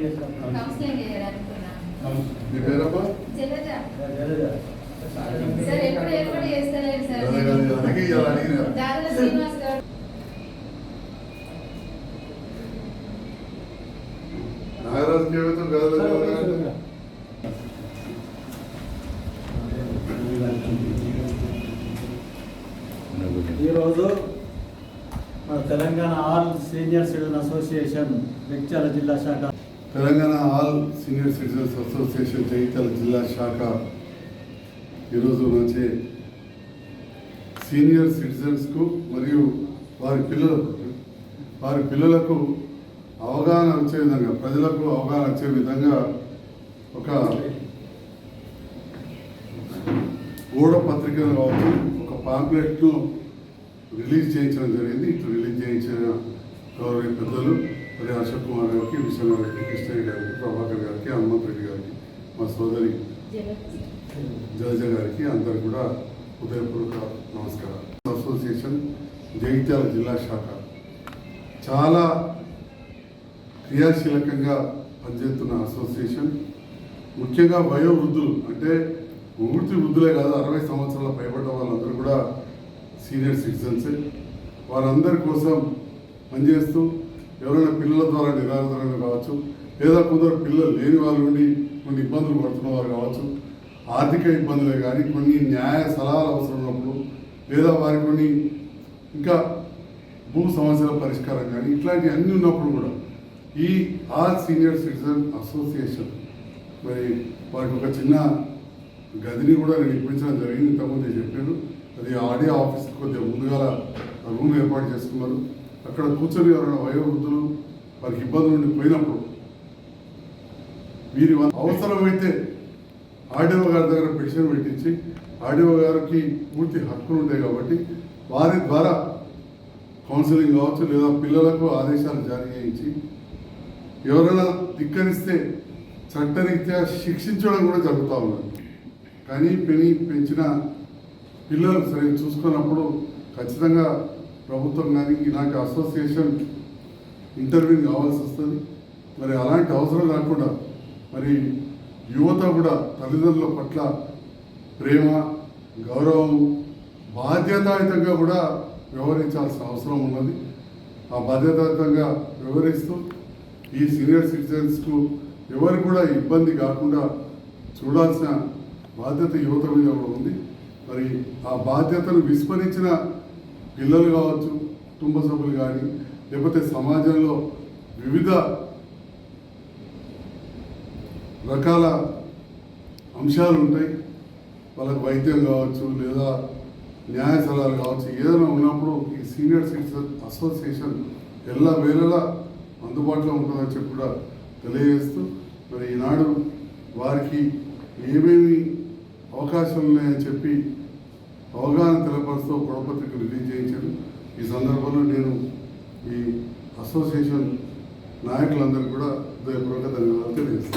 ఈరోజు మన Telangana all senior citizen association Jagtial జిల్లా శాఖ Telangana all senior citizens association Jagtial జిల్లా శాఖ ఈరోజు నుంచి సీనియర్ సిటిజన్స్కు మరియు వారి పిల్లలకు అవగాహన వచ్చే విధంగా, ప్రజలకు అవగాహన వచ్చే విధంగా ఒక గోడ పత్రికలు కావచ్చు, ఒక పాంప్లెట్ను రిలీజ్ చేయించడం జరిగింది. ఇటు రిలీజ్ చేయించిన గౌరవ పెద్దలు మరి అశోక్ కుమార్ గారికి, విశ్వ గారికి, కృష్ణయ్య గారికి, ప్రభాకర్ గారికి, హనుమంత్ రెడ్డి గారికి, మా సోదరి జలజ గారికి అందరు కూడా హృదయపూర్వక నమస్కారం. అసోసియేషన్ జగిత్యాల జిల్లా శాఖ చాలా క్రియాశీలకంగా పనిచేస్తున్న అసోసియేషన్. ముఖ్యంగా వయోవృద్ధులు అంటే వృద్ధులే కాదు, 60 సంవత్సరాల పైబడ్డ వాళ్ళందరూ కూడా సీనియర్ సిటిజన్స్. వారందరి కోసం పనిచేస్తూ ఎవరైనా పిల్లల ద్వారా నిరాధారంగా కావచ్చు, లేదా కొందరు పిల్లలు లేని వాళ్ళు ఉండి కొన్ని ఇబ్బందులు పడుతున్న వారు కావచ్చు, ఆర్థిక ఇబ్బందులే కానీ కొన్ని న్యాయ సలహాలు అవసరం ఉన్నప్పుడు, లేదా వారి కొన్ని ఇంకా భూ సమస్యల పరిష్కారం కానీ ఇట్లాంటివి అన్నీ ఉన్నప్పుడు కూడా ఈ ఆల్ సీనియర్ సిటిజన్ అసోసియేషన్ మరి వారికి ఒక చిన్న గదిని కూడా నేను ఇప్పించడం జరిగింది. ఇంతకుముందు చెప్పాను, అది ఆడియో ఆఫీస్ కొద్దిగా ముందుగా రూమ్ ఏర్పాటు చేసుకున్నారు. అక్కడ కూర్చొని ఎవరైనా వయోవృద్ధులు వారికి ఇబ్బందులు ఉండి పోయినప్పుడు వీరి అవసరమైతే ఆర్డీఓ గారి దగ్గర పిటిషన్ పెట్టించి, ఆర్డీఓ గారికి పూర్తి హక్కులు ఉంటాయి కాబట్టి వారి ద్వారా కౌన్సిలింగ్ కావచ్చు, లేదా పిల్లలకు ఆదేశాలు జారీ చేయించి ఎవరైనా ధిక్కరిస్తే చట్టరీత్యా శిక్షించడం కూడా జరుగుతూ ఉన్నది. కానీ పెంచిన పిల్లలు సరిగ్గా చూసుకున్నప్పుడు ఖచ్చితంగా ప్రభుత్వం కానీ ఇలాంటి అసోసియేషన్ ఇంటర్వ్యూని కావాల్సి వస్తుంది. మరి అలాంటి అవసరం కాకుండా మరి యువత కూడా తల్లిదండ్రుల పట్ల ప్రేమ, గౌరవం, బాధ్యతాయుతంగా కూడా వ్యవహరించాల్సిన అవసరం ఉన్నది. ఆ బాధ్యతాయుతంగా వ్యవహరిస్తూ ఈ సీనియర్ సిటిజన్స్కు ఎవరు కూడా ఇబ్బంది కాకుండా చూడాల్సిన బాధ్యత యువత మీద కూడా ఉంది. మరి ఆ బాధ్యతను విస్మరించిన పిల్లలు కావచ్చు, కుటుంబ సభ్యులు కానీ, లేకపోతే సమాజంలో వివిధ రకాల అంశాలు ఉంటాయి. వాళ్ళకు వైద్యం కావచ్చు, లేదా న్యాయ సలహాలు కావచ్చు, ఏదైనా ఉన్నప్పుడు ఈ సీనియర్ సిటిజన్ అసోసియేషన్ వేళలా అందుబాటులో ఉంటుందని చెప్పి కూడా తెలియజేస్తూ మరి ఈనాడు వారికి ఏమేమి అవకాశాలు ఉన్నాయని చెప్పి అవగాహన తెలపరుస్తూ గొడవపత్రిక రిలీజ్ చేయించారు. ఈ సందర్భంలో నేను ఈ అసోసియేషన్ నాయకులందరూ కూడా హృదయపూర్వక ధన్యవాదాలు తెలియజేస్తాను.